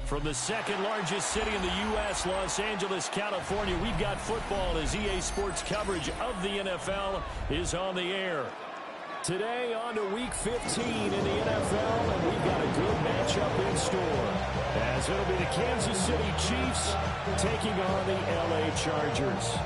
From the second largest city in the U.S., Los Angeles, California, we've got football as EA Sports coverage of the NFL is on the air. Today on to Week 15 in the NFL, and we've got a good matchup in store. As it'll be the Kansas City Chiefs taking on the L.A. Chargers.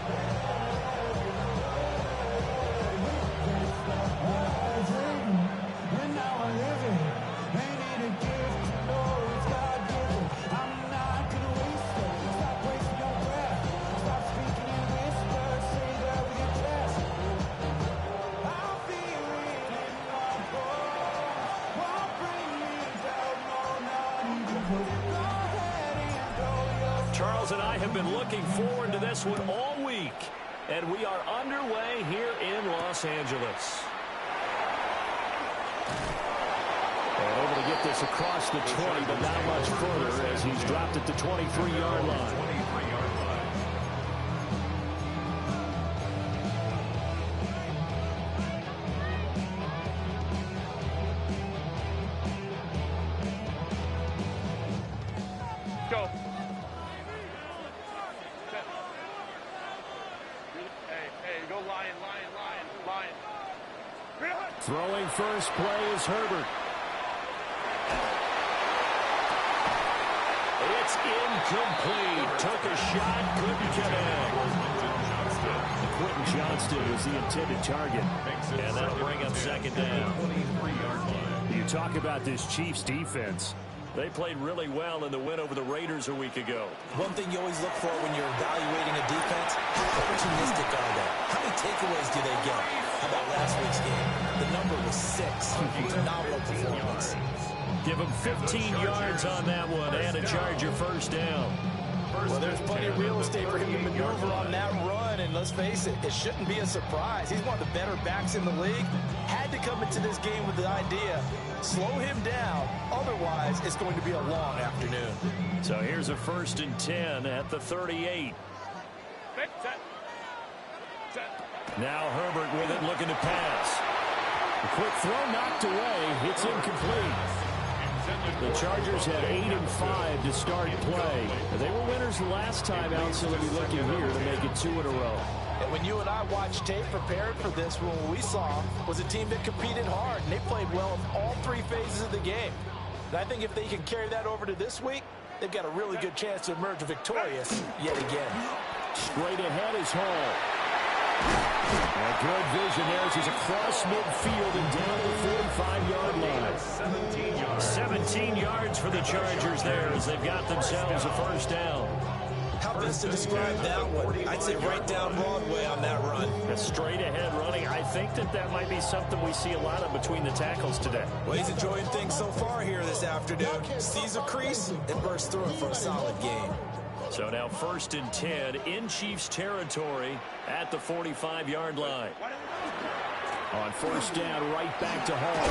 Charles and I have been looking forward to this one all week, and we are underway here in Los Angeles. And able to get this across the 20, but not much further as he's dropped at the 23-yard line. Go. Throwing first play is Herbert. It's incomplete. Took a shot, couldn't connect. Quentin Johnston was the intended target, and that'll bring up second down. You talk about this Chiefs defense. They played really well in the win over the Raiders a week ago. One thing you always look for when you're evaluating a defense, how opportunistic are they? How many takeaways do they get? How about last week's game? The number was 6. Phenomenal performance. Give him 15 yards on that one and a Charger first down. Well, there's plenty of real estate for him to maneuver on that run, and let's face it, it shouldn't be a surprise. He's one of the better backs in the league. Had to come into this game with the idea, slow him down, otherwise it's going to be a long afternoon. So here's a 1st and 10 at the 38. Now Herbert with it, looking to pass. A quick throw knocked away. It's incomplete. The Chargers had 8 and 5 to start play. They were winners last time out, so they'll be looking here to make it 2 in a row. And when you and I watched tape preparing for this, what we saw was a team that competed hard, and they played well in all 3 phases of the game. And I think if they can carry that over to this week, they've got a really good chance to emerge victorious yet again. Straight ahead is Hall. A good vision there as he's across midfield and down the 45-yard line. 17 yards for the Chargers there as they've got themselves a first down. How best to describe that one? I'd say right down Broadway on that run. A straight ahead running. I think that might be something we see a lot of between the tackles today. Well, he's enjoying things so far here this afternoon. Sees a crease and bursts through it for a solid game. So now 1st and 10 in Chiefs territory at the 45-yard line. On 1st down, right back to Hall.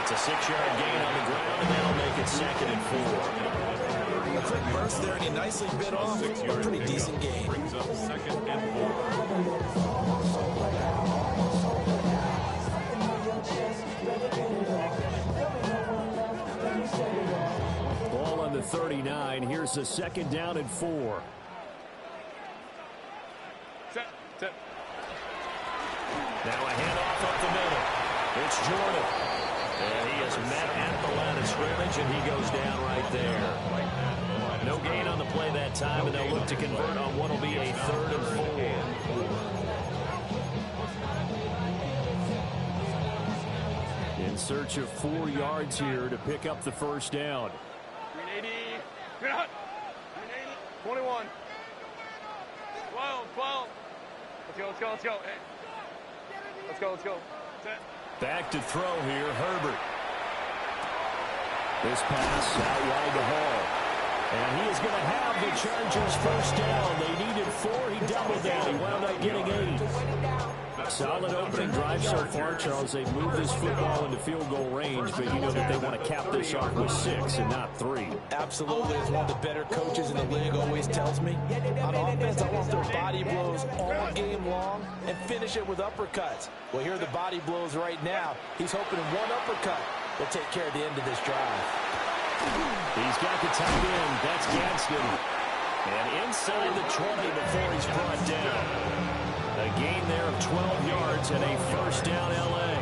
It's a 6-yard gain on the ground, and that'll make it 2nd and 4. A quick burst there, and he nicely bit off a pretty decent gain. Brings up 2nd and 4. Ball on the 39. Here's the 2nd down and 4. Set. Now a handoff up the middle. It's Jordan. And he is met at the line of scrimmage, and he goes down right there. No gain on the play that time, and they'll look to convert on what will be a 3rd and 4. In search of 4 yards here to pick up the first down. 380. 21. 12. Let's go. Hey. Let's go. Set. Back to throw here, Herbert. This pass out wide to Hall. And he is going to have the Chargers first down. They needed 4. He doubled that. He wound up getting 8. Solid opening drive so far, Charles. They've moved this football into field goal range, but you know that they want to cap this off with 6 and not 3. Absolutely. As one of the better coaches in the league always tells me, on offense, I want their body blows all game long and finish it with uppercuts. Well, here are the body blows right now. He's hoping one uppercut will take care of the end of this drive. He's got the tight end. That's Gadsden. And inside the 20 before he's brought down. A gain there of 12 yards and a first down L.A.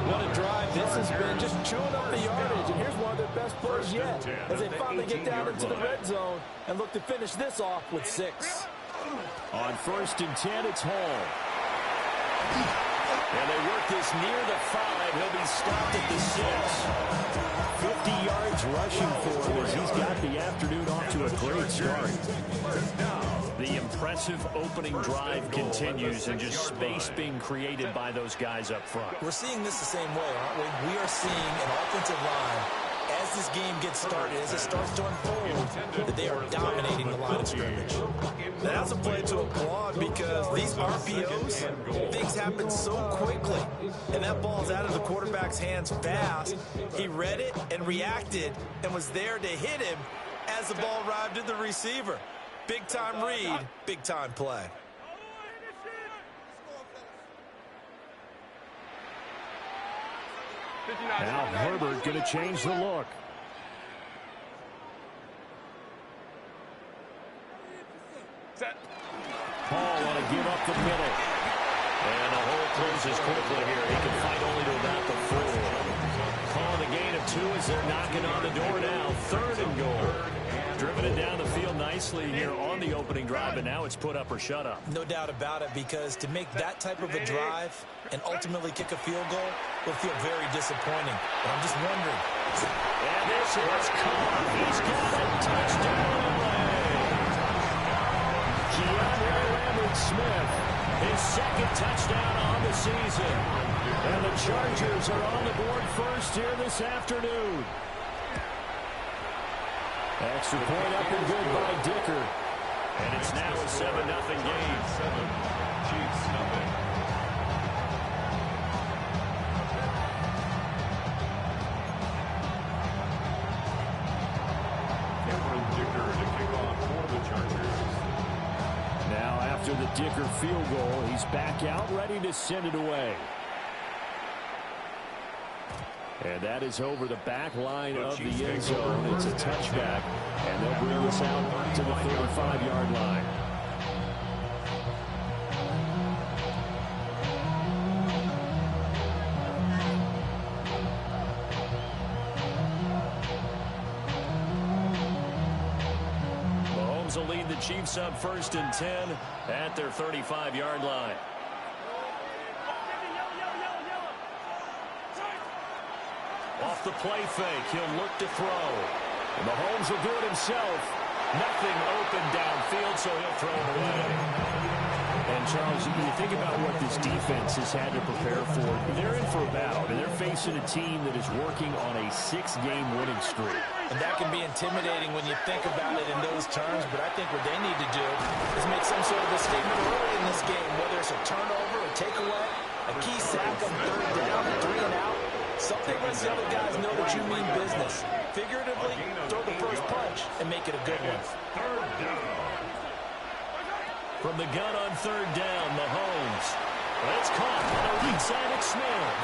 What a drive this has been, just chewing up the yardage. And here's one of their best plays yet as they finally get down into the red zone and look to finish this off with 6. On 1st and 10, it's Hall. And they work this near the 5. He'll be stopped at the 6. 50 yards rushing for him as he's got the afternoon off to a great start. The impressive opening drive continues and just space being created by those guys up front. We're seeing this the same way, aren't we? We are seeing an offensive line, as this game gets started, as it starts to unfold, that they are dominating the line of scrimmage. That's a play to applaud because these RPOs, things happen so quickly. And that ball's out of the quarterback's hands fast. He read it and reacted and was there to hit him as the ball arrived at the receiver. Big-time read, big-time play. Now Herbert going to change the look. Set. Paul want to give up the middle. And the hole closes quickly here. He can fight only to about the 4. Calling a gain of 2 as they're knocking on the door now. 3rd and goal. Driven it down the field nicely here on the opening drive, and now it's put up or shut up. No doubt about it, because to make that type of a drive and ultimately kick a field goal will feel very disappointing. But I'm just wondering. And this is caught. He's got it. Touchdown, Keandre Lambert-Smith, his 2nd touchdown on the season. And the Chargers are on the board first here this afternoon. Extra point up and good by Dicker. And it's now a 7-0 game. Chiefs, nothing. Cameron Dicker to kick off for the Chargers. Now after the Dicker field goal, he's back out ready to send it away. And that is over the back line of the end zone. It's a touchback, and they'll bring this out to the 35-yard line. Mahomes will lead the Chiefs up 1st and 10 at their 35-yard line. Off the play fake, he'll look to throw. And Mahomes will do it himself. Nothing open downfield, so he'll throw it away. And, Charles, you think about what this defense has had to prepare for. They're in for a battle, and they're facing a team that is working on a 6-game winning streak. And that can be intimidating when you think about it in those terms, but I think what they need to do is make some sort of a statement early in this game, whether it's a turnover, a takeaway, a key sack on 3rd down, a 3 and out. Something lets the other guys know that you mean business. Figuratively, throw the first punch and make it a good one. From the gun on 3rd down, Mahomes. It's caught on the weak side of Smith.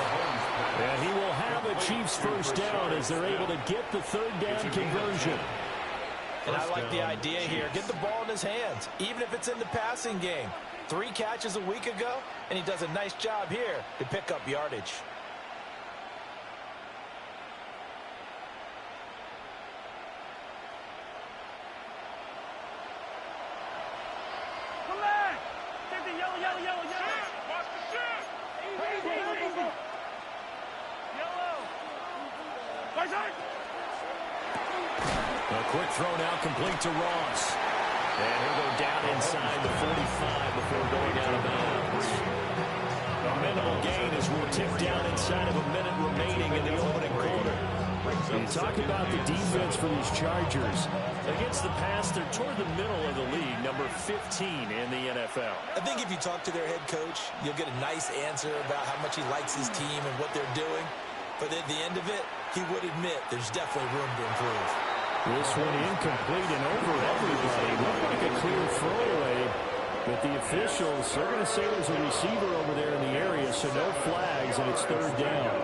And he will have a Chiefs first down as they're able to get the 3rd down conversion. And I like the idea here. Get the ball in his hands, even if it's in the passing game. 3 catches a week ago, and he does a nice job here to pick up yardage. A quick throw now complete to Ross. And he'll go down inside the 45 before going out of bounds. A minimal gain as we'll tick down inside of a minute remaining in the opening quarter. You talk about the defense for these Chargers. Against the pass, they're toward the middle of the league, number 15 in the NFL. I think if you talk to their head coach, you'll get a nice answer about how much he likes his team and what they're doing. But at the end of it, he would admit there's definitely room to improve. This one incomplete and over everybody. Looked like a clear throwaway, but the officials are going to say there's a receiver over there in the area, so no flags, and it's 3rd down.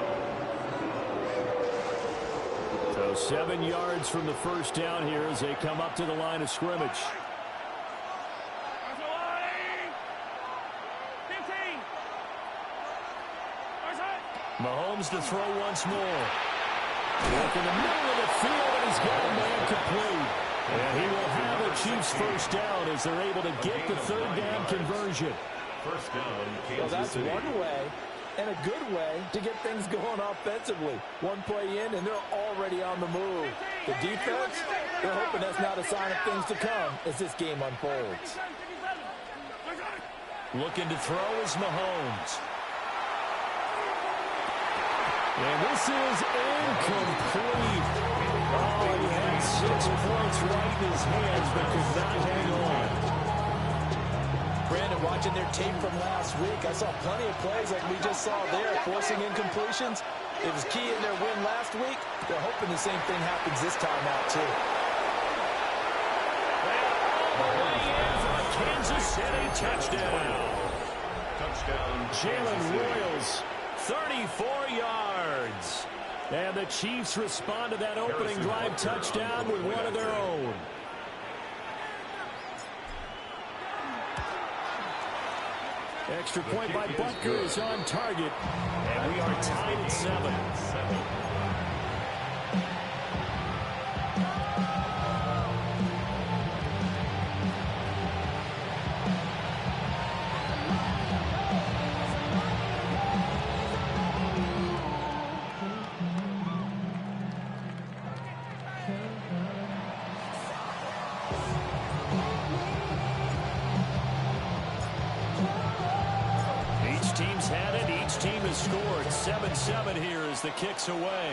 So 7 yards from the first down here as they come up to the line of scrimmage. Mahomes to throw once more. Walk in the middle of the field, and he's got a man complete. And he will have the Chiefs first down as they're able to get the third down conversion. First down, Well, that's one way and a good way to get things going offensively. One play in, and they're already on the move. The defense, they're hoping that's not a sign of things to come as this game unfolds. Looking to throw is Mahomes. And this is incomplete. Oh, he had 6 points right in his hands, but could not hang on. Brandon, watching their tape from last week, I saw plenty of plays like we just saw there, forcing incompletions. It was key in their win last week. They're hoping the same thing happens this time out, too. All the way in for a Kansas City touchdown. Jalen Royals, 34 yards. And the Chiefs respond to that opening drive touchdown with one of their own. Extra point by Butker is on target. And we are tied at 7. Team's had it. Each team has scored. 7-7 here as the kick's away.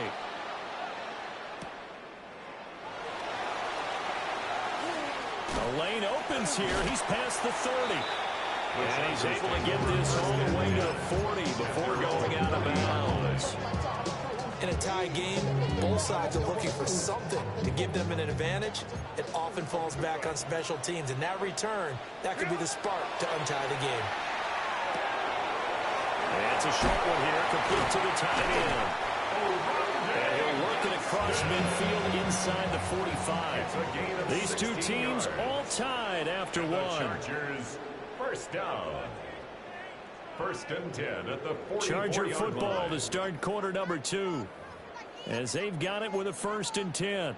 The lane opens here. He's past the 30. And he's able to get this all the way to 40 before going out of bounds. In a tie game, both sides are looking for something to give them an advantage. It often falls back on special teams. And that return, that could be the spark to untie the game. That's a short one here, complete to the tight end. And he'll work it across midfield inside the 45. These two teams all tied after one. First down. First and 10 at the 44-yard Charger football line. to start quarter number 2. As they've got it with a 1st and 10.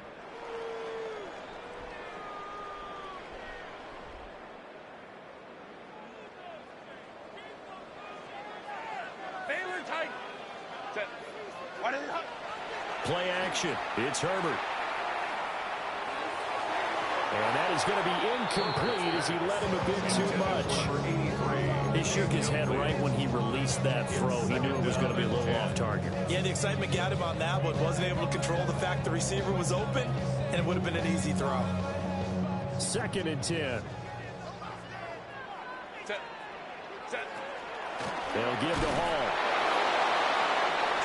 Play action. It's Herbert. And that is going to be incomplete as he let him a bit too much. He shook his head right when he released that throw. He knew it was going to be a little off target. Yeah, the excitement got him on that one. Wasn't able to control the fact the receiver was open, and it would have been an easy throw. 2nd and 10. They'll give to Hall.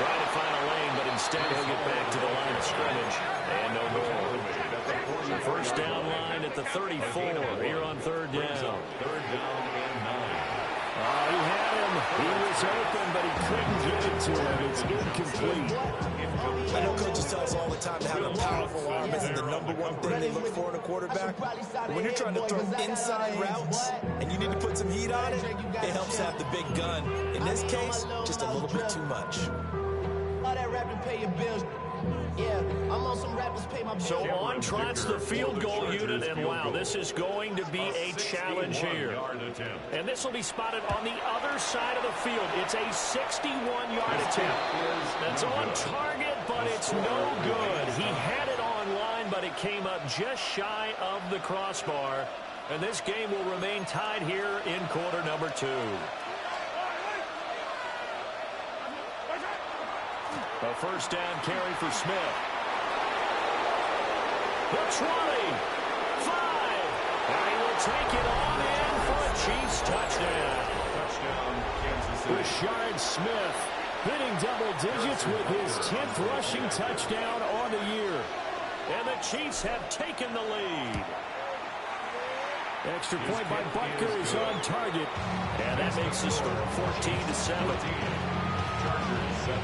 Trying to find a lane, but instead he'll get back to the line of scrimmage. And no more. First down line at the 34 here on 3rd down. 3rd down and 9. He had him. He was open, but he couldn't get it to him. It's incomplete. I know coaches tell us all the time to have a powerful arm isn't the #1 thing they look for in a quarterback. But when you're trying to throw inside routes and you need to put some heat on it, it helps have the big gun. In this case, just a little bit too much. All that rapping pay your bills. Yeah, I'm on some rappers pay my bills. So on trots the field goal unit, and wow, this is going to be a challenge here. And this will be spotted on the other side of the field. It's a 61-yard attempt. That's on target, but it's no good. He had it on line, but it came up just shy of the crossbar. And this game will remain tied here in quarter number 2. A first down carry for Smith. The 20, 5, and he will take it on in for a Chiefs touchdown. Touchdown, Kansas City. Rashard Smith hitting double digits with his 10th rushing touchdown on the year. And the Chiefs have taken the lead. Extra point by Butker is on target. And that makes the score 14-7. Chargers 7.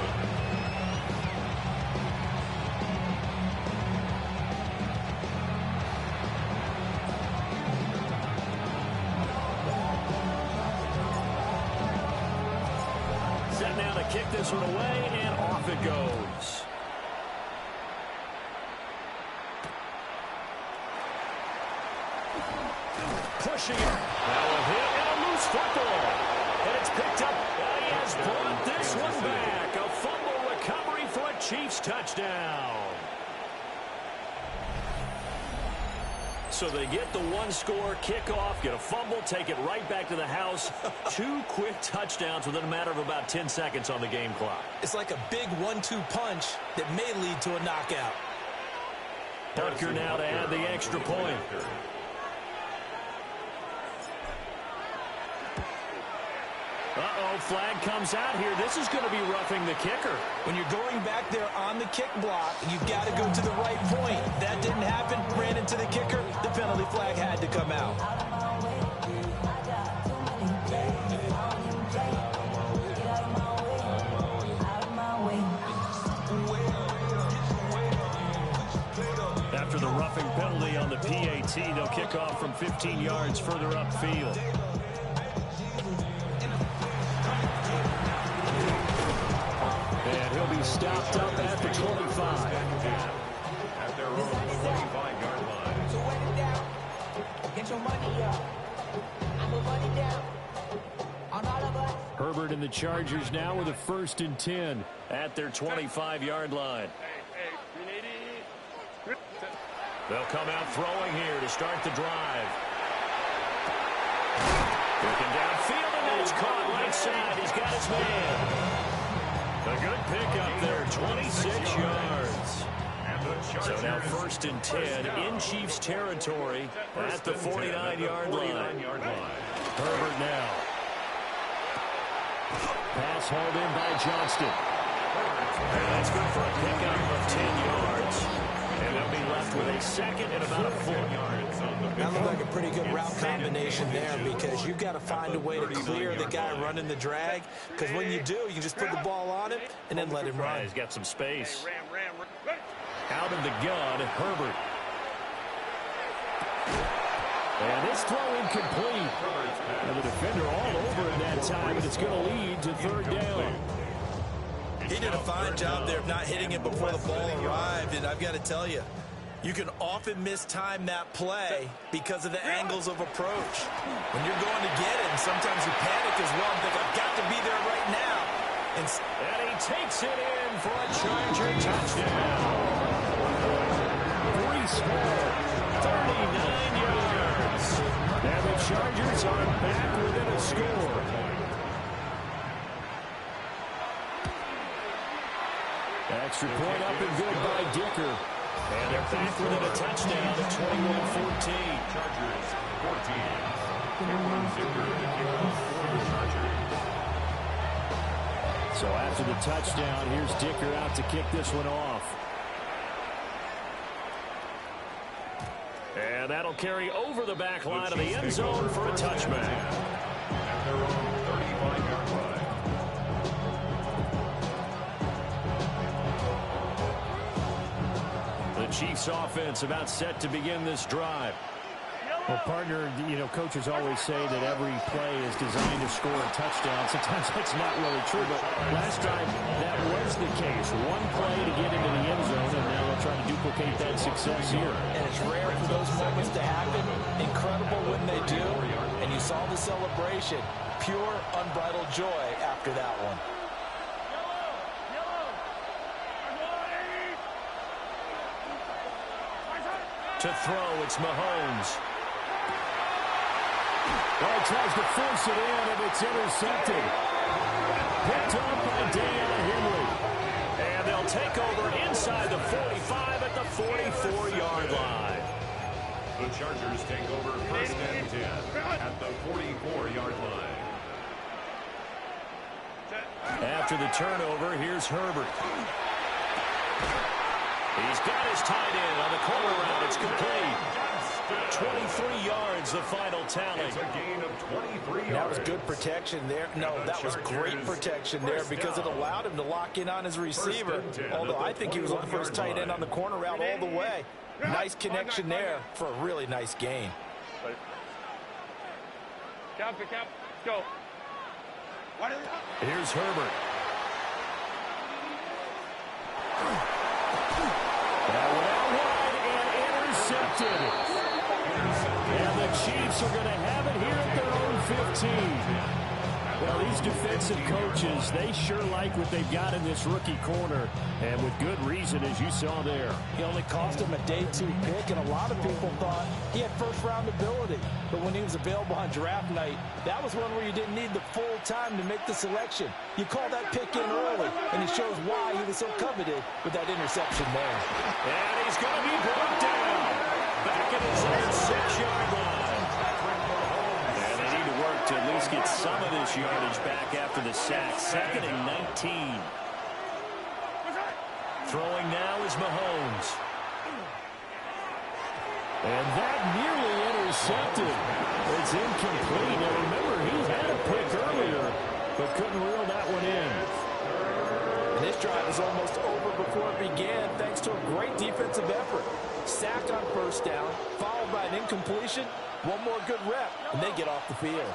kick this one away, and off it goes. Pushing it. Now a hit and a loose football. And it's picked up. And he has brought this one back. A fumble recovery for a Chiefs touchdown. So they get the one-score kickoff, get a fumble, take it right back to the house. 2 quick touchdowns within a matter of about 10 seconds on the game clock. It's like a big 1-2 punch that may lead to a knockout. Butker now to add the extra point. Uh-oh, flag comes out here. This is going to be roughing the kicker. When you're going back there on the kick block, you've got to go to the right point. That didn't happen. Ran into the kicker. The penalty flag had to come out. After the roughing penalty on the PAT, they'll kick off from 15 yards further upfield. And he'll be stopped up at the 25. At their own 25-yard line. So wet it down. Get your money up. I put money down on all of us. Herbert and the Chargers now with a 1st and 10 at their 25-yard line. They'll come out throwing here to start the drive. Looking downfield, and then it's caught right side. He's got his man. A good pickup there, 26 yards. So now 1st and 10 in Chiefs territory at the 49-yard line. Herbert now. Pass hauled in by Johnston. And that's good for a pickup of 10 yards. And they'll be left with a 2nd and about a 4 yards. That looked like a pretty good route combination there because you've got to find a way to clear the guy running the drag. Because when you do, you can just put the ball on him and then let him run. He's got some space. Out of the gun, Herbert. And this throw incomplete. And the defender all over it that time, and it's going to lead to 3rd down. He did a fine job there of not hitting it before the ball arrived, and I've got to tell you, you can often mistime that play because of the angles of approach. When you're going to get it, and sometimes you panic as well and think, I've got to be there right now. And he takes it in for a Charger touchdown. Breece Hall, 39 yards. And the Chargers are back within a score. Extra point up and good by Dicker. And they're back within a touchdown at 21-14. Chargers 14. Dicker to kick off for the Chargers. So after the touchdown, here's Dicker out to kick this one off. And that'll carry over the back line of the end zone for a touchback. At their own 35-yard line. The Chiefs offense about set to begin this drive. Well, partner, coaches always say that every play is designed to score a touchdown. Sometimes that's not really true, but last drive, that was the case. One play to get into the end zone, and now they'll try to duplicate that success here. And it's rare for those moments to happen. Incredible when they do. And you saw the celebration. Pure, unbridled joy after that one. To throw, it's Mahomes. Well, tries to force it in, and it's intercepted. Picked up by Deanna Henry. And they'll take over inside the 45 at the 44-yard line. The Chargers take over 1st and 10 at the 44-yard line. After the turnover, here's Herbert. He's got his tight end on the corner route. It's complete. 23 yards, the final tally. It's a gain of 23 yards. That was good protection there. No, that was great protection there because it allowed him to lock in on his receiver. Although I think he was on the first tight end on the corner route all the way. Nice connection there for a really nice gain. Cap, let's go. Here's Herbert. intercepted. And the Chiefs are going to have it here at their own 15. Well, these defensive coaches, they sure like what they've got in this rookie corner, and with good reason, as you saw there. He only cost him a day 2 pick, and a lot of people thought he had first-round ability. But when he was available on draft night, that was one where you didn't need the full time to make the selection. You call that pick in early, and it shows why he was so coveted with that interception there. And he's going to be brought down back at his own 6-yard line. And they need to work to at least get some of this yardage back after the sack. 2nd and 19. Throwing now is Mahomes. And that nearly intercepted. It's incomplete. Now remember, he had a pick earlier, but couldn't reel that one in. And this drive was almost over before it began, thanks to a great defensive effort. Sack on first down, followed by an incompletion. One more good rep, and they get off the field.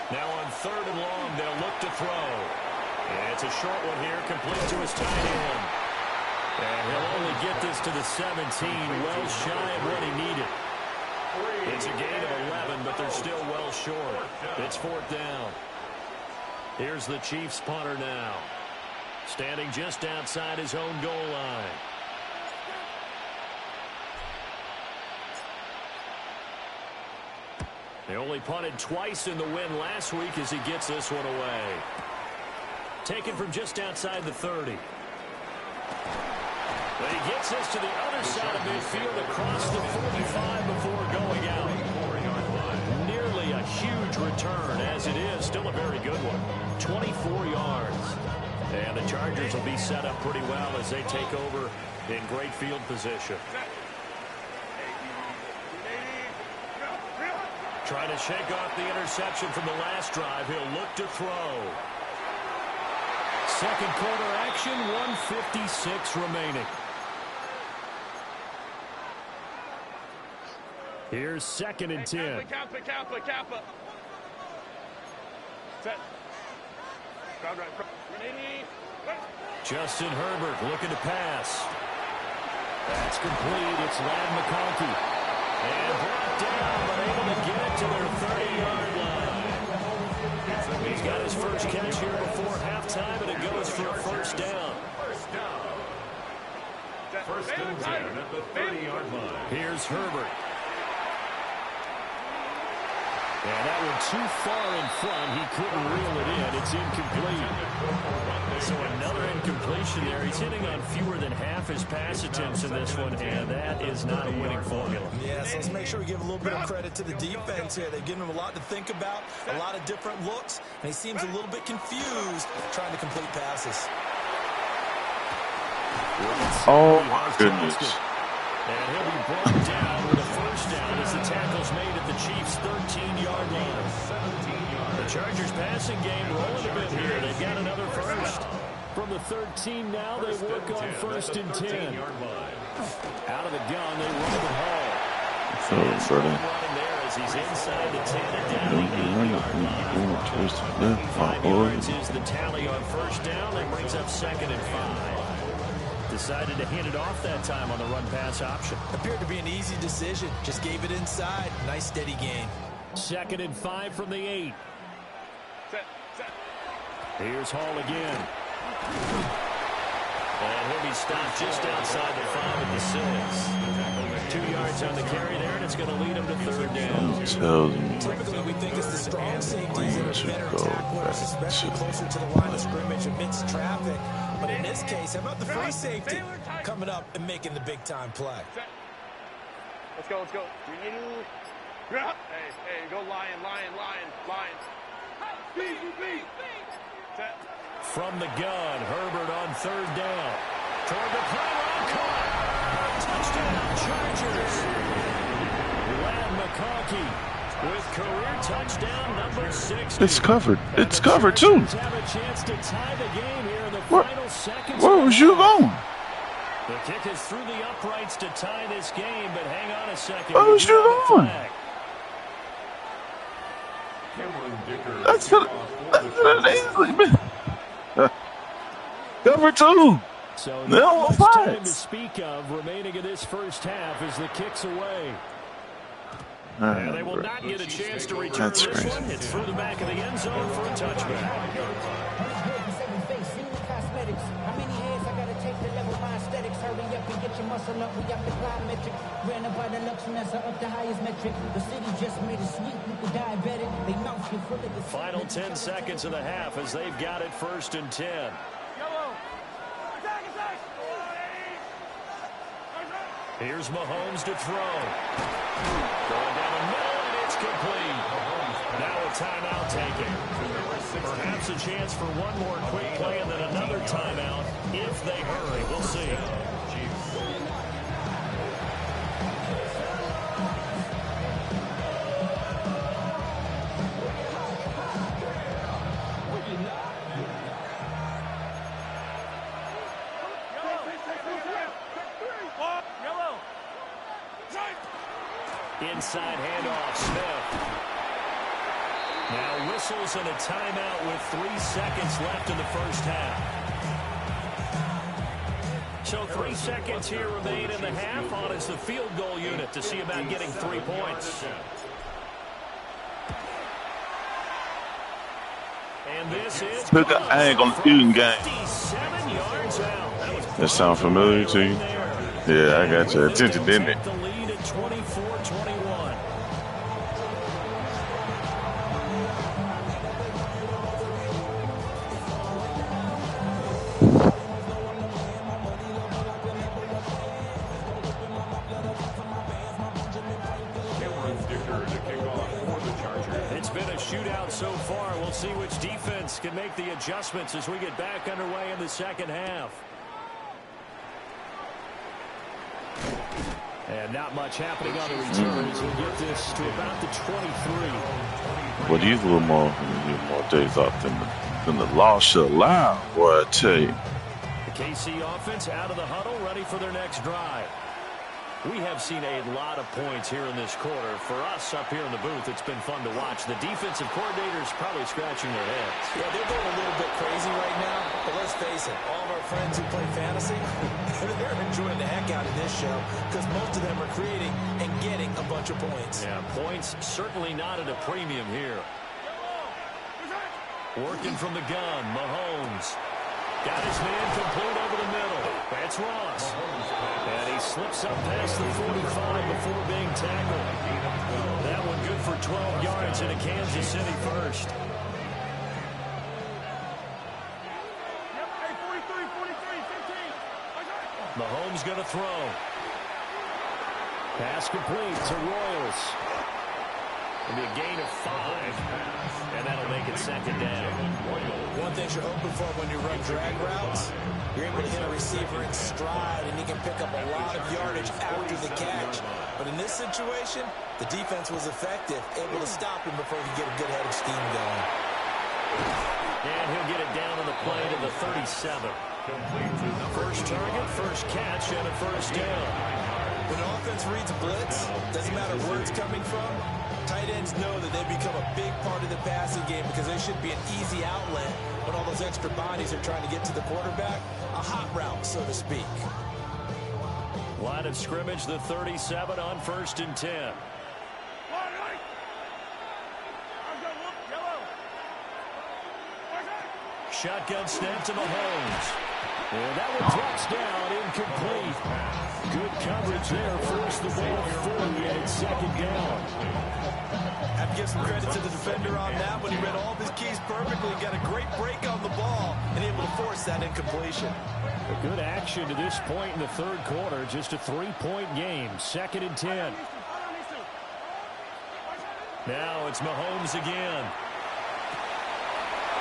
Now on 3rd and long, they'll look to throw. And it's a short one here, complete to his tight end. And he'll only get this to the 17, well shy of what he needed. It's a gain of 11, but they're still well short. It's 4th down. Here's the Chiefs punter now, standing just outside his own goal line. They only punted twice in the win last week as he gets this one away. Taken from just outside the 30. But he gets this to the other side of midfield across the 45 before going out. Nearly a huge return as it is. Still a very good one. 24 yards. And the Chargers will be set up pretty well as they take over in great field position. Trying to shake off the interception from the last drive. He'll look to throw. 2nd quarter action, 1:56 remaining. Here's 2nd and 10. Kappa. Set. Crowd right. Justin Herbert looking to pass. That's complete. It's Ladd McConkey. And brought down, but able to get it to their 30-yard line. He's got his first catch here before halftime, and it goes for a first down. First and 10 at the 30-yard line. Here's Herbert. And that one too far in front. He couldn't reel it in. It's incomplete. So another incompletion there. He's hitting on fewer than half his pass attempts in this one, and that is not a winning formula. Yeah, so let's make sure we give a little bit of credit to the defense here. They've given him a lot to think about, a lot of different looks, and he seems a little bit confused trying to complete passes. Oh, my goodness. And he'll be brought down with a first down as the tackle's made at the Chiefs' 13-yard line. The Chargers passing game rolling a bit here. They've got another first. From the 13 now, they work on 1st and 10. Out of the gun, they run the Hall. Oh, brother. Running there as he's inside the 10 and down the 8-yard line. 5 yards is the tally on first down. That brings up 2nd and 5. Decided to hand it off that time on the run-pass option. Appeared to be an easy decision. Just gave it inside. Nice, steady gain. 2nd and 5 from the 8. Set. Here's Hall again. And he'll be stopped just outside the 5 at the 6. 2 yards on the carry there, and it's going to lead him to 3rd down. Typically, we think it's the strong safeties that are better tacklers, especially closer to the line of scrimmage amidst traffic. But in this case, how about the free safety coming up and making the big-time play? Let's go. Hey, go lion. Set. From the gun, Herbert on 3rd down. Toward the pylon, caught. Touchdown, Chargers. Ladd McConkey with career touchdown number 6. It's covered. It's covered, too. Have a chance to tie the game here in the final seconds. Where was you going? The kick is through the uprights to tie this game, but hang on a second. Where was you going? That's easily, man. Cover 2. So No not much time to fights. speak of remaining in this first half as the kick's away. Ah, And they will bro. not get a chance to return That's this crazy. one. It's through the back of the end zone for a touchback. How many heads I gotta take to level my aesthetics? Hurry up and get your muscle up. We up the plyometric. Ran up by the lux and that's up the highest metric. The city just made it sweet. People diabetic. They mouth you full of the Final 10 seconds of the half as they've got it 1st and 10. Here's Mahomes to throw. Going down the middle, and it's complete. Now a timeout taken. Perhaps a chance for one more quick play and then another timeout if they hurry. We'll see. Inside handoff, Smith. Now whistles and a timeout with 3 seconds left in the first half. So 3 seconds here remain in the half. On is the field goal unit to see about getting 3 points. And this is Look, I ain't gonna do game. 57 yards out. That sound familiar to you? Yeah, I got your attention, didn't it? The lead at 24-21. It's been a shootout so far. We'll see which defense can make the adjustments as we get back underway in the second half. And not much happening on the return as we get this to about the 23. Well, these little more days off than the law shall allow, boy, I tell you. The KC offense out of the huddle, ready for their next drive. We have seen a lot of points here in this quarter. For us up here in the booth, it's been fun to watch. The defensive coordinators probably scratching their heads. Yeah, they're going a little bit crazy right now, but let's face it, all of our friends who play fantasy, they're enjoying the heck out of this show because most of them are creating and getting a bunch of points. Yeah, points certainly not at a premium here. Working from the gun, Mahomes. Got his man complete over the middle. That's Ross. And he slips up past the 45 before being tackled. That one good for 12 yards in a Kansas City first. Mahomes going to throw. Pass complete to Royals. It'll be a gain of 5, and that'll make it second down. One thing you're hoping for when you run drag routes, you're able to hit a receiver in stride, and he can pick up a lot of yardage after the catch. But in this situation, the defense was effective, able to stop him before he could get a good head of steam going. And he'll get it down on the play to the 37. First target, first catch, and a first down. When an offense reads a blitz, doesn't matter where it's coming from, tight ends know that they become a big part of the passing game because they should be an easy outlet when all those extra bodies are trying to get to the quarterback. A hot route, so to speak. Line of scrimmage, the 37 on 1st and 10. Shotgun snap to Mahomes. And that one drops down, incomplete. Good coverage there, forced the ball forward, and it's second down. Have to give some credit to the defender on that when he read all of his keys perfectly, got a great break on the ball, and able to force that incompletion. A good action to this point in the third quarter, just a 3-point game, 2nd and 10. Now it's Mahomes again.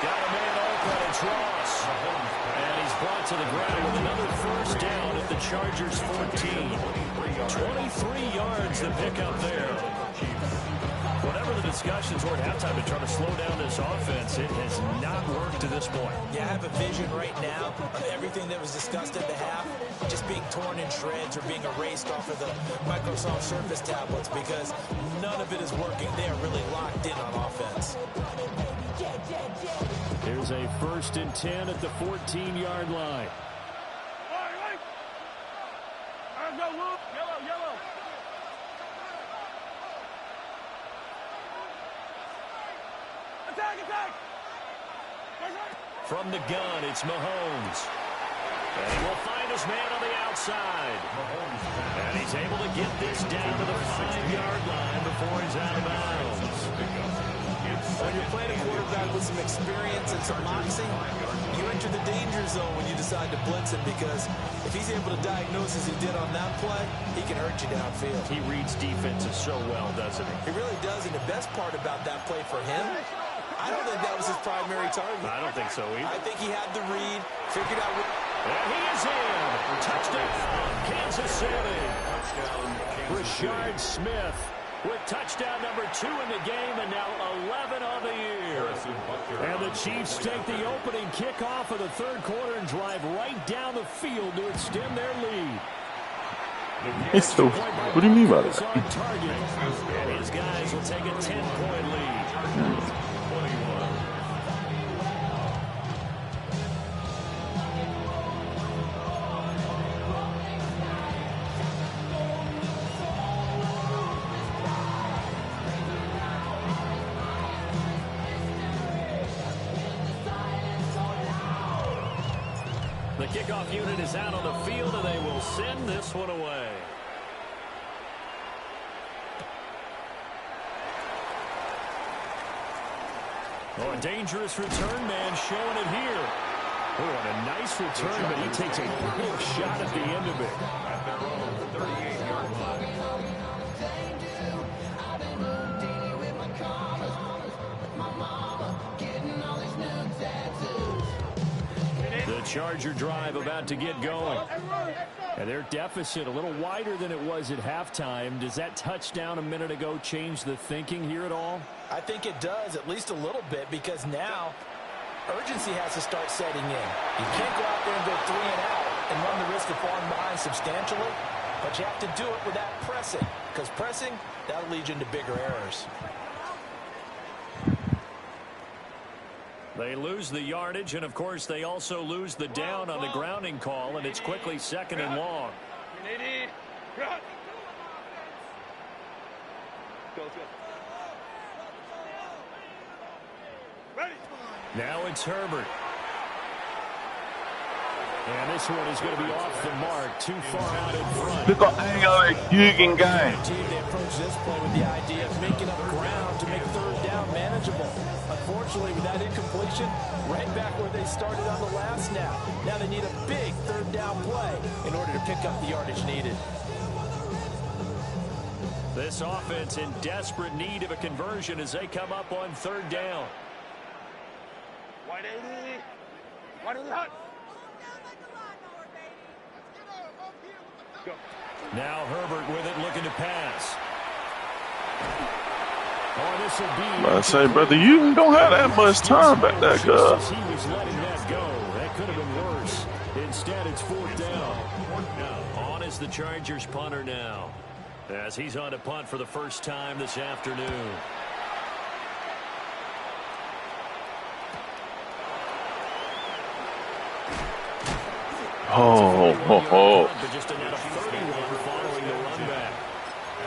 Got a man open, it's Ross. And he's brought to the ground with another first down at the Chargers 14. 23 yards to pick up there. Whatever the discussions were at halftime to try to slow down this offense, it has not worked to this point. Yeah, I have a vision right now of everything that was discussed at the half just being torn in shreds or being erased off of the Microsoft Surface tablets because none of it is working. They are really locked in on offense. Here's a 1st and 10 at the 14-yard line. From the gun, it's Mahomes. And he will find his man on the outside. And he's able to get this down to the 5-yard line before he's out of bounds. When you're playing a quarterback with some experience and some moxie, you enter the danger zone when you decide to blitz him, because if he's able to diagnose as he did on that play, he can hurt you downfield. He reads defenses so well, doesn't he? He really does, and the best part about that play for him, I don't think that was his primary target. I don't think so either. I think he had the read, figured out what... And he is in. Touchdown, Kansas City. Rashard Smith with touchdown number 2 in the game, and now 11 on the year. And the Chiefs take the opening kickoff of the third quarter and drive right down the field to extend their lead. It's so, what do you mean by that? And his guys will take a 10-point lead. The kickoff unit is out on the field, and they will send this one away. Oh, a dangerous return man showing it here. Oh, and a nice return, but he takes a big shot at the end of it. At their own 38-yard line. The Charger drive about to get going. And their deficit a little wider than it was at halftime. Does that touchdown a minute ago change the thinking here at all? I think it does, at least a little bit, because now urgency has to start setting in. You can't go out there and go 3 and out and run the risk of falling behind substantially, but you have to do it without pressing, because pressing, that'll lead you into bigger errors. They lose the yardage, and of course they also lose the down on the grounding call, and it's quickly 2nd and long. Now it's Herbert. And this one is going to be off the mark, too far out in front. Look at that Hugen game. They approach this play with the idea of making up ground to make 3rd down manageable. Unfortunately, with that incompletion, right back where they started on the last snap. Now they need a big 3rd down play in order to pick up the yardage needed. This offense in desperate need of a conversion as they come up on 3rd down. Now Herbert with it, looking to pass. Oh, this will be. I say, brother, you don't have that much time back there, He was letting that go. That could have been worse. Instead, it's 4th down. On is the Chargers punter now, as he's on to punt for the first time this afternoon. But just another 31 following the run back.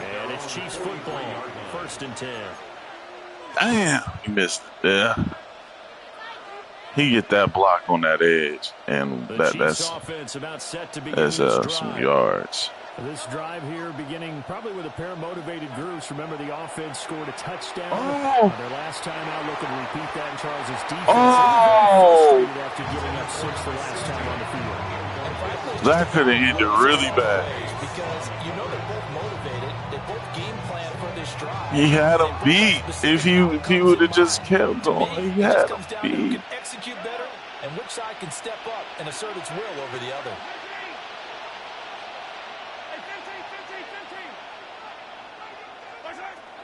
And it's Chiefs football, 1st and 10. Damn, he missed it there. He get that block on that edge, and that's some yards. This drive here beginning probably with a pair of motivated groups. Remember, the offense scored a touchdown. Their last time out, looking to repeat that in Charles' defense. After giving up 6 the last time on the field. That could have ended really bad. Because you know they're both motivated. They both game plan for this drive. He had him beat. If he would have just kept on, he had him beat. Who can execute better and which side can step up and assert its will over the other.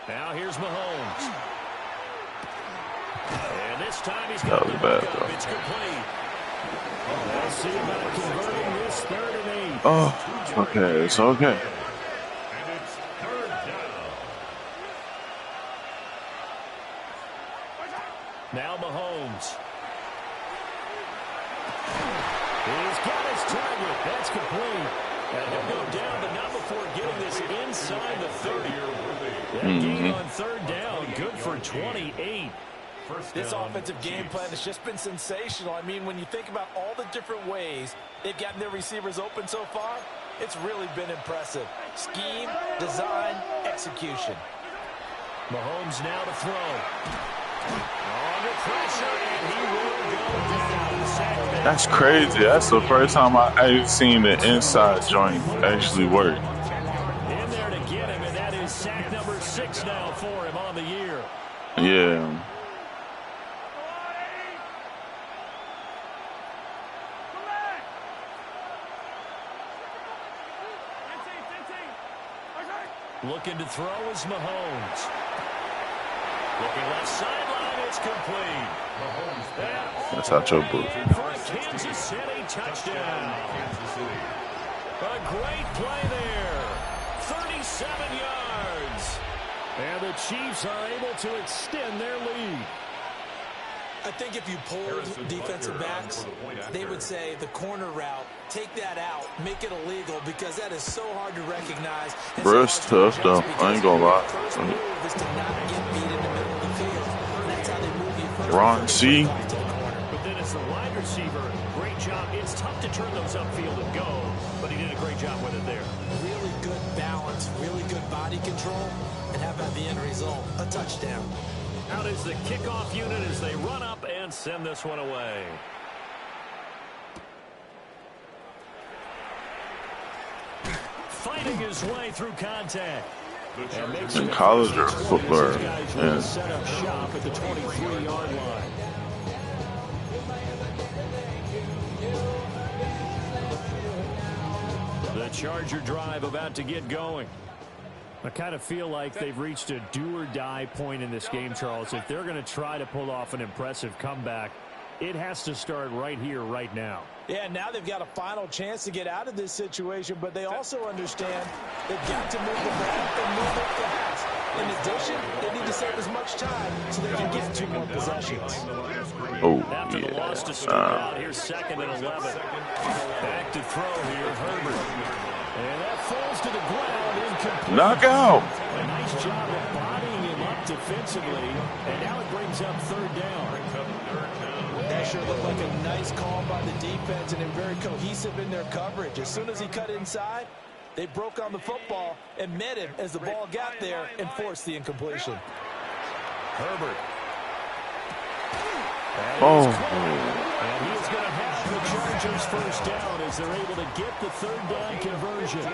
Now here's Mahomes. And this time he's got the backup. It's complete. Let's see about converting this 3rd and 8. Oh, okay, it's okay. And it's 3rd down. Now Mahomes. He's got his target. That's complete. And he'll go down, but not before getting this inside the 30. That gain on 3rd down, good for 28. This offensive game plan has just been sensational. I mean, when you think about all the different ways they've gotten their receivers open so far, it's really been impressive. Scheme, design, execution. Mahomes now to throw. Under pressure, and he will go down. That's crazy. That's the first time I've seen the inside joint actually work. In there to get him, and that is sack number 6 now for him on the year. Yeah. Looking to throw is Mahomes. Looking left sideline, it's complete. That's out your book. For a Kansas City touchdown. A great play there. 37 yards. And the Chiefs are able to extend their lead. I think if you pulled defensive backs, they would say the corner route, take that out, make it illegal, because that is so hard to recognize. Bro, it's tough, though. I ain't gonna lie. Ron C. But then as the wide receiver, great job. It's tough to turn those upfield and go, but he did a great job with it there. Really good balance, really good body control, and how about the end result? A touchdown. Out is the kickoff unit as they run up and send this one away. Fighting his way through contact. In college or football? Yeah. Set up shop at the 23-yard line. The Charger drive about to get going. I kind of feel like they've reached a do-or-die point in this game, Charles. If they're going to try to pull off an impressive comeback, it has to start right here, right now. Yeah, now they've got a final chance to get out of this situation, but they also understand they've got to move the ball and move it fast. In addition, they need to save as much time so they can get 2 more possessions. Oh, After the loss to start out, here's 2nd and 11. Back to throw here, Herbert. And that falls to the ground, incomplete. Knockout. A nice job of bodying him up defensively, and now it brings up 3rd down. That sure looked like a nice call by the defense, and they're very cohesive in their coverage. As soon as he cut inside, they broke on the football and met him as the ball got there and forced the incompletion. Herbert. Oh. And he's going to have the Chargers 1st down as they're able to get the 3rd down conversion.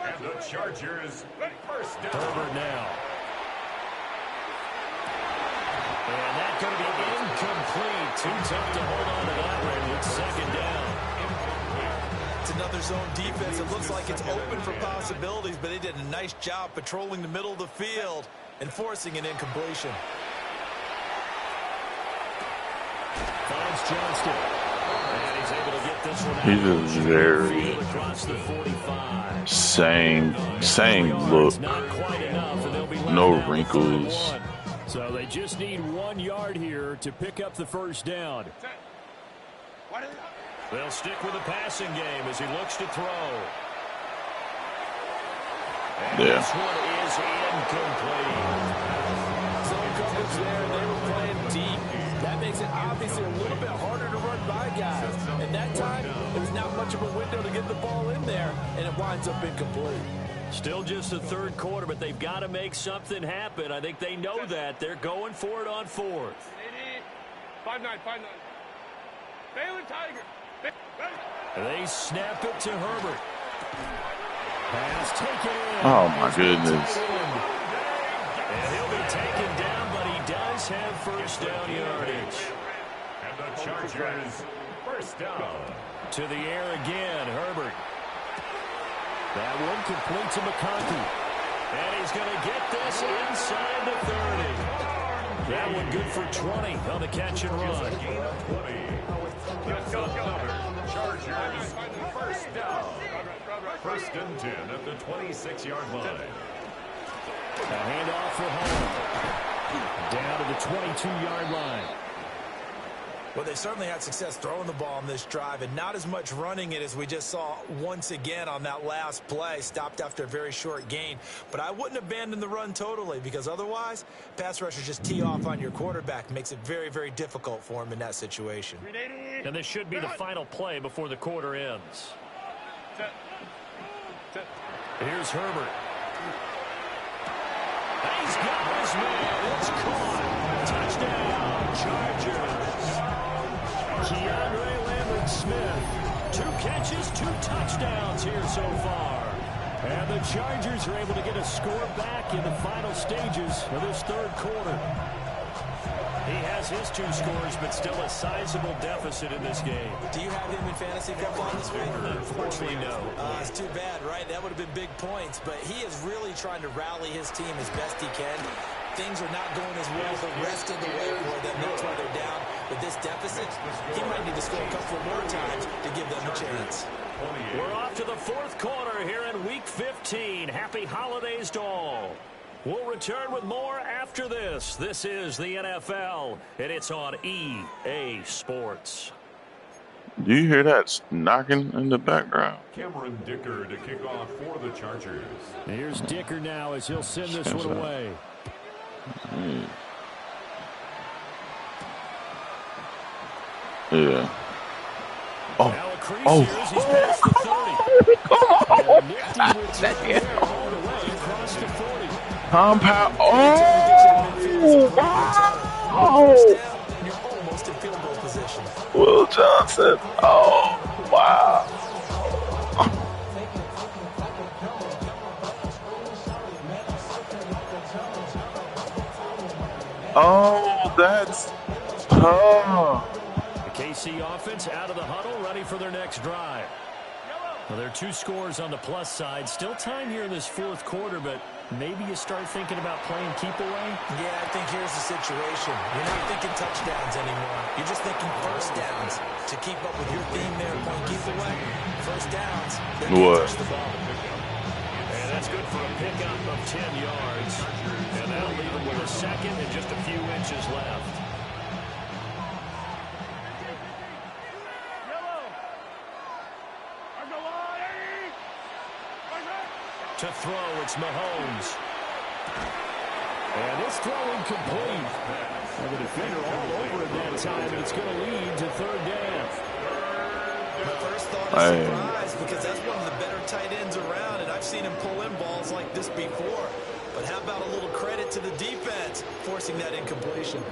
And the Chargers 1st down. Herbert now. And that's going to be incomplete. Too tough to hold on to that one. It's 2nd down. It's another zone defense. It looks like it's open for possibilities, but they did a nice job patrolling the middle of the field and forcing an incompletion. Finds Johnston. And he's able to get this one out. He's just very across the 45. same look. Not quite enough, and they'll be left No out for wrinkles. 1. So they just need 1 yard here to pick up the 1st down. They'll stick with the passing game as he looks to throw. And this one is incomplete. Zone coverage there, they were playing deep. That makes it obviously a little bit harder to run by guys. And that time, there's not much of a window to get the ball in there, and it winds up incomplete. Still just the 3rd quarter, but they've got to make something happen. I think they know that. They're going for it on 4th. 5-9. Baylor Tiger. They snap it to Herbert. Pass taken in. Oh, my goodness. And he'll be taken down, but he does have 1st down yardage. And the Chargers 1st down. To the air again, Herbert. That one complete to McConkey. And he's going to get this inside the 30. That one good for 20 on the catch and run. Chargers 1st down. 1st and 10 at the 26-yard line. A handoff for Hall. Down to the 22-yard line. Well, they certainly had success throwing the ball on this drive and not as much running it as we just saw once again on that last play. Stopped after a very short gain. But I wouldn't abandon the run totally because otherwise, pass rushers just tee off on your quarterback. Makes it very, very difficult for him in that situation. And this should be the final play before the quarter ends. Here's Herbert. He's got his man. It's caught. Touchdown, Chargers. Keandre Lambert-Smith. 2 catches, 2 touchdowns here so far. And the Chargers are able to get a score back in the final stages of this third quarter. He has his 2 scores, but still a sizable deficit in this game. Do you have him in fantasy football this week? Unfortunately, no. It's too bad, right? That would have been big points. But he is really trying to rally his team as best he can. Things are not going as well the rest of the way for them. That's why they're down. With this deficit, he might need to score a couple more times to give them a chance. We're off to the 4th quarter here in Week 15. Happy holidays to all. We'll return with more after this. This is the NFL, and it's on EA Sports. Do you hear that knocking in the background? Cameron Dicker to kick off for the Chargers. Here's Dicker now as he'll send this one away. Yeah. Now a crease here as he's past the 30. Come on. Across the 40. Compound. Oh, wow. You're almost in field goal position. Will Johnson. Oh, wow. Oh, that's tough. The KC offense out of the huddle, ready for their next drive. Well, there are 2 scores on the plus side. Still time here in this 4th quarter, but maybe you start thinking about playing keep away? Yeah, I think here's the situation. You're not thinking touchdowns anymore. You're just thinking first downs. To keep up with your theme there, playing keep away, first downs, they can't touch the ball. And that's good for a pickup of 10 yards. And that'll leave them with a second and just a few inches left. To throw, it's Mahomes. And it's throwing complete. And the defender all over it that time, and it's going to lead to 3rd down. My first thought is surprise because that's one of the better tight ends around, and I've seen him pull in balls like this before. But how about a little credit to the defense forcing that incompletion?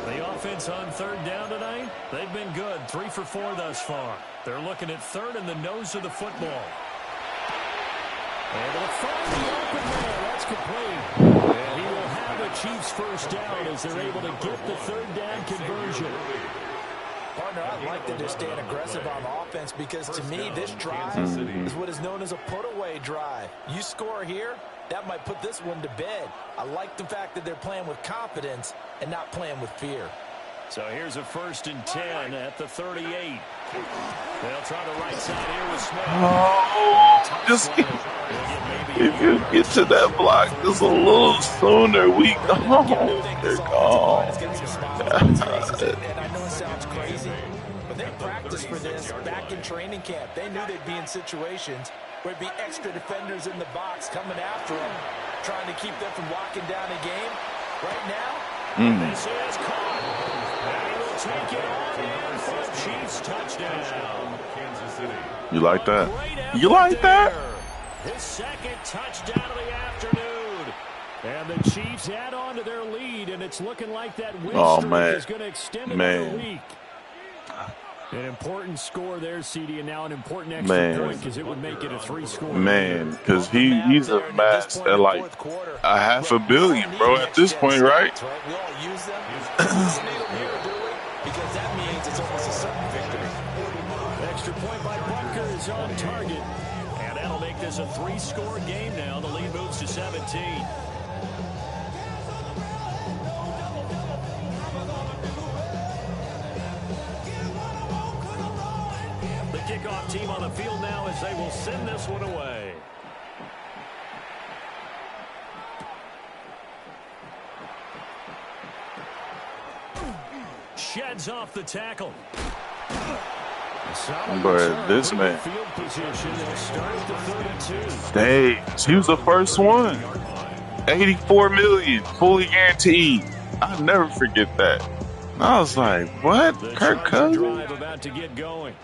The offense on 3rd down tonight, they've been good. 3 for 4 thus far. They're looking at 3rd in the nose of the football. And they'll find the open man. That's complete. And he will have the Chiefs first down as they're able to get the 3rd down conversion. Partner, I like that they're staying aggressive on offense because to me, this drive is what is known as a put-away drive. You score here, that might put this one to bed. I like the fact that they're playing with confidence and not playing with fear. So here's a 1st and 10 at the 38. They'll try the right side here with Smith. Oh, just if you get to that block just a little sooner, we gone. They're gone. And I know it sounds crazy, but they practiced for this back in training camp. They knew they'd be in situations where it'd be extra defenders in the box coming after them, trying to keep them from locking down a game. Right now, this is caught. And he will take it on in for a Chiefs touchdown. Kansas City. You like that? You like that? His 2nd touchdown of the afternoon. And the Chiefs add on to their lead, and it's looking like that win streak is going to extend another week. An important score there, CD, and now an important extra point because it would make it a 3-score. Man, because he's amassed at like $500 million, bro, at this point, right? We all use them. Because that means it's almost a certain victory. Extra point by Butker is on target. And that'll make this a 3-score game now. The lead moves to 17. Kickoff team on the field now as they will send this one away. sheds off the tackle. But this man, Field position. They'll start at the 32. dang, he was the first one. 84 million, fully guaranteed. I'll never forget that. I was like, what? The Kirk Charger Cousins? drive about to get going.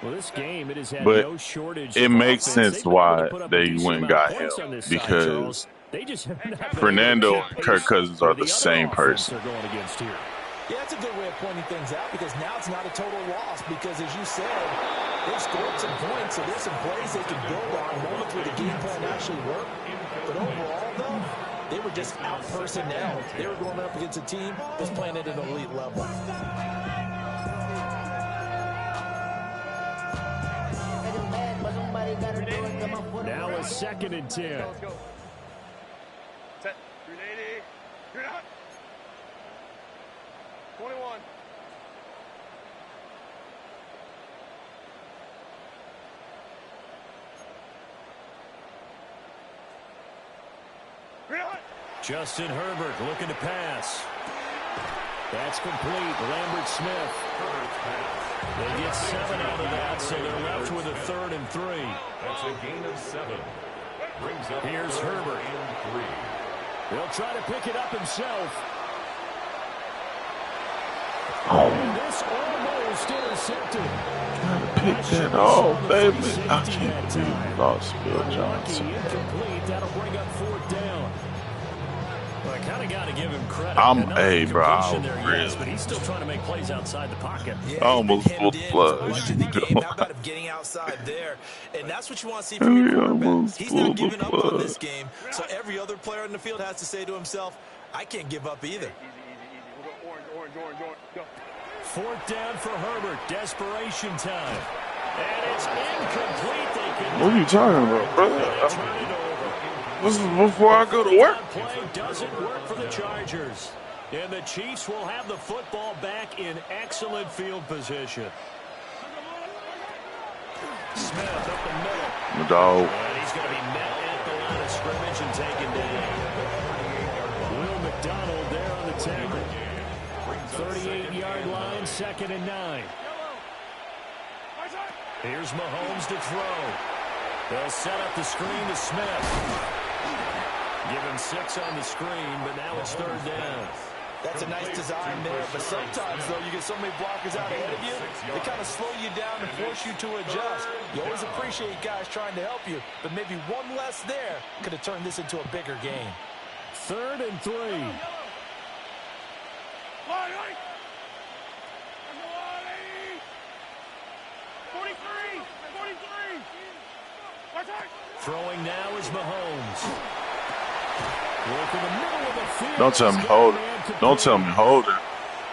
Well, this game, it has had But no shortage it of makes offense. sense They've been able why to put up a they decent went and amount of got points him, on this side, because Charles. They just have not been Fernando able to and keep Kirk pace Cousins are with the other same offense person. they're going against here. Yeah, that's a good way of pointing things out, because now it's not a total loss, because as you said, they've scored some points, so there's some plays they can build on, moments where the game plan actually worked. But overall, though, they were just out personnel. They were going up against a team that's playing at an elite level. Now a 2nd and 10. Let's go. Set. 380. You're out. 21. You're out. Justin Herbert looking to pass. That's complete. Lambert Smith. They get 7 out of that, so they're left with a 3rd and 3. That's a gain of 7. Brings up Here's Herbert. and 3. He'll try to pick it up himself. Oh, And this almost intercepted. gotta pick that off, baby. I can't believe we lost Bill Lucky Johnson. incomplete. That'll bring up 4th down. Well, I kind of got to give him credit. Hey, bro, Completion there, yes, really. but he's still trying to make plays outside the pocket. Yeah, I almost he's been pulled the hemmed in plug. for much of the game. How about him getting outside there? And that's what you want to see from your I quarterback. almost He's not pulled the giving up on plug. this game. So every other player in the field has to say to himself, I can't give up either. Easy, easy, easy. We'll go orange, orange, orange, orange. Go. 4th down for Herbert. Desperation time. And it's incomplete. They can What are you talking about, brother? turn it over. This is before I go to work. Play doesn't work for the Chargers. And the Chiefs will have the football back in excellent field position. Smith up the middle. My dog. And he's going to be met at the line of scrimmage and taken down. Will McDonald there on the tackle. 38-yard line, 2nd and 9. Here's Mahomes to throw. They'll set up the screen to Smith. Give him 6 on the screen, but now it's 3rd down. That's a nice design there, but sometimes, though, you get so many blockers out ahead of you, they kind of slow you down and force you to adjust. You always appreciate guys trying to help you, but maybe one less there could have turned this into a bigger game. 3rd and 3. 43. Throwing now is Mahomes. Work in the middle of the field. Don't tell me hold it. Don't tell me hold it.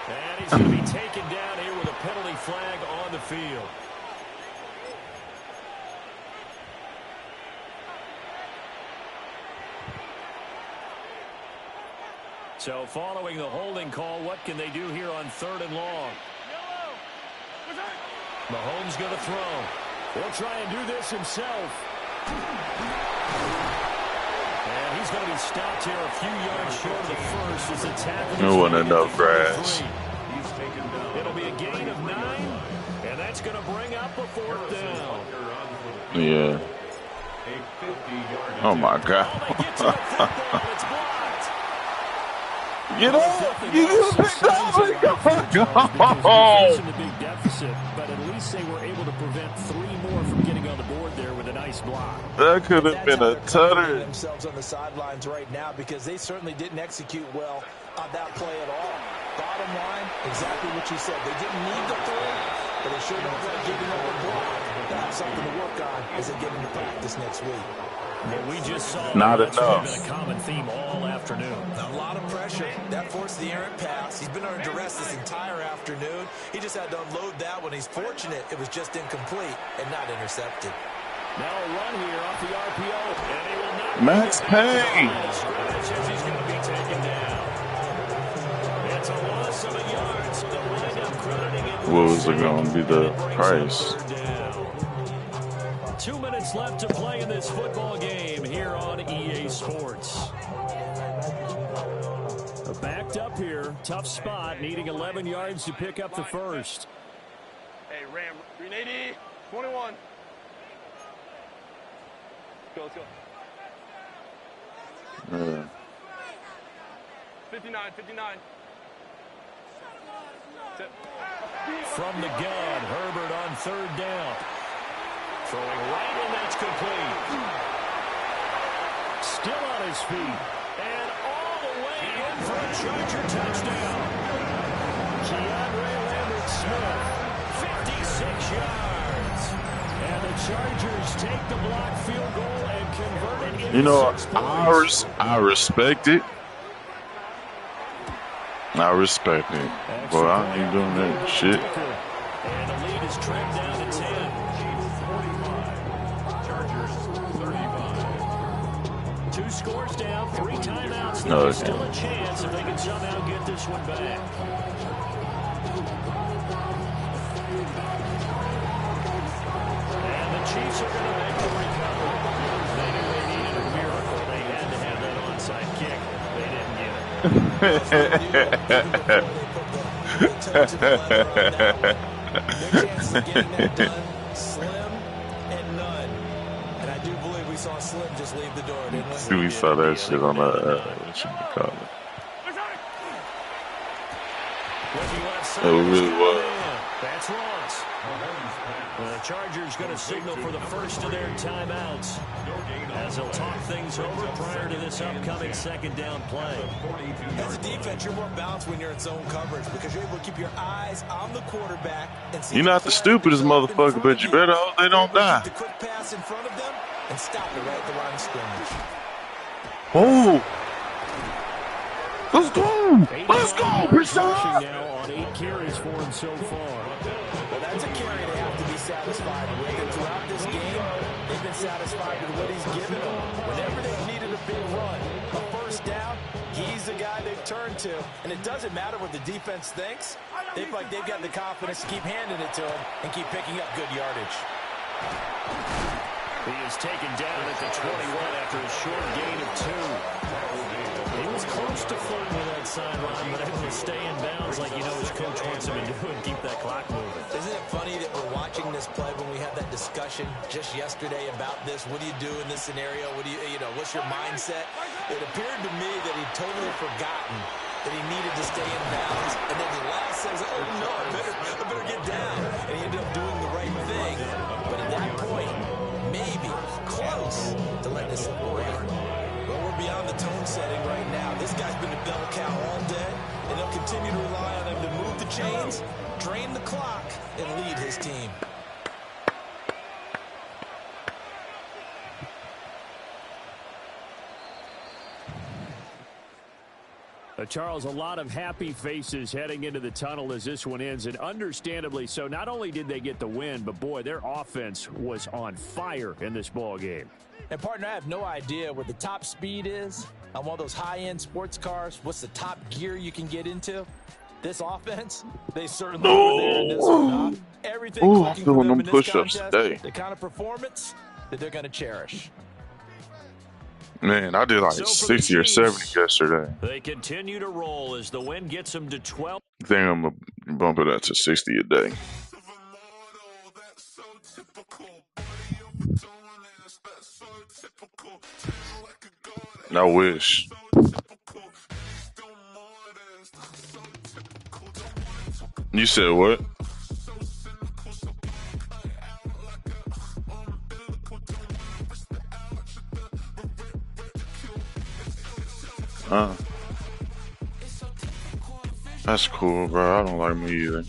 And he's going to be taken down here with a penalty flag on the field. So following the holding call, what can they do here on 3rd and long? Mahomes going to throw. He'll try and do this himself. And he's going to be stopped here a few yards short of the first as the tackle. There wasn't enough grass. It'll be a gain of 9, and that's going to bring up a 4th down. Yeah. Oh my God. Get up! You get picked up! Facing the big deficit, but at least they were able to prevent 3 more from getting on the board there with a nice block. That could have been a tutter. Themselves on the sidelines right now, because they certainly didn't execute well on that play at all. Bottom line, exactly what you said. They didn't need the throw, but they sure don't like giving up a block. They have something to work on as they get into practice next week. Well, we just saw Not that's really enough. been a common theme all afternoon. A lot of pressure. That forced the errant pass. He's been under duress this entire afternoon. He just had to unload that one. He's fortunate it was just incomplete and not intercepted. Now a run here off the RPO, and he will not. Max Payne. He's going to be taken down. It's a loss of a yard, so they'll wind up crediting it. What was it going to be the price? 2 minutes left to play in this football game here on EA Sports. Backed up here. Tough spot. Needing 11 yards to pick up the first. Hey, Ram. 380. 21. Let's go. 59. From the gun, Herbert on third down. Throwing right, and that's complete. Still on his feet. And all the way in for a Charger touchdown. Keandre Lambert-Smith, 56 yards. And the Chargers take the block field goal and convert it into 6 points. I respect it. I respect it. But I ain't doing that shit. And the lead is trimmed down to 10. Chargers 35. 2 scores down, 3 timeouts. No, There's still a chance if they can somehow get this one back. And the Chiefs are going to make the recovery. They knew they needed a miracle. They had to have that onside kick. They didn't get it. Their chances of getting that done, slim and none. And I do believe we saw Slim just leave the door, didn't we? See, we saw that shit on what you call it. It really was. That's Ross. The Chargers going to signal for the first of their timeouts as they'll talk things over prior to this upcoming second down play. As a defense, you're more balanced when you're in zone coverage because you're able to keep your eyes on the quarterback and see. You're not the stupidest motherfucker, but you better hope they don't die. The quick pass in front of them and stop it right at the line of scrimmage. Oh! Let's go! Let's go, Brissard! Now on 8 carries for him so far. Well, that's a carry they have to be satisfied with. And throughout this game, they've been satisfied with what he's given them. Whenever they've needed a big run, a first down, he's the guy they've turned to. And it doesn't matter what the defense thinks. They feel like they've got the confidence to keep handing it to him and keep picking up good yardage. He is taken down at the 21 after a short gain of 2. He was close to flirting with that sideline, but able to stay in bounds like you know his coach wants him to do and keep that clock moving. Isn't it funny that we're watching this play when we had that discussion just yesterday about this? What do you do in this scenario? What do you what's your mindset? It appeared to me that he'd totally forgotten that he needed to stay in bounds, and then the last says, "Oh no, I better get down," and he ended up doing the right thing. But at that point, maybe close to letting it slip away. But we're beyond the tone setting right now. This guy's been a bell cow all day, and they'll continue to rely on him to move the chains, drain the clock, and lead his team. Charles, a lot of happy faces heading into the tunnel as this one ends, and understandably so. Not only did they get the win, but boy, their offense was on fire in this ball game. And partner, I have no idea what the top speed is on one of those high-end sports cars. What's the top gear you can get into? This offense, they certainly were there in this one. Everything clicking for them in this contest, the kind of performance that they're going to cherish. Man, I did like 60 or 70 yesterday. They continue to roll as the win gets them to 12. I think I'm going to bump it up to 60 a day. I wish. You said what? That's cool, bro. I don't like me either.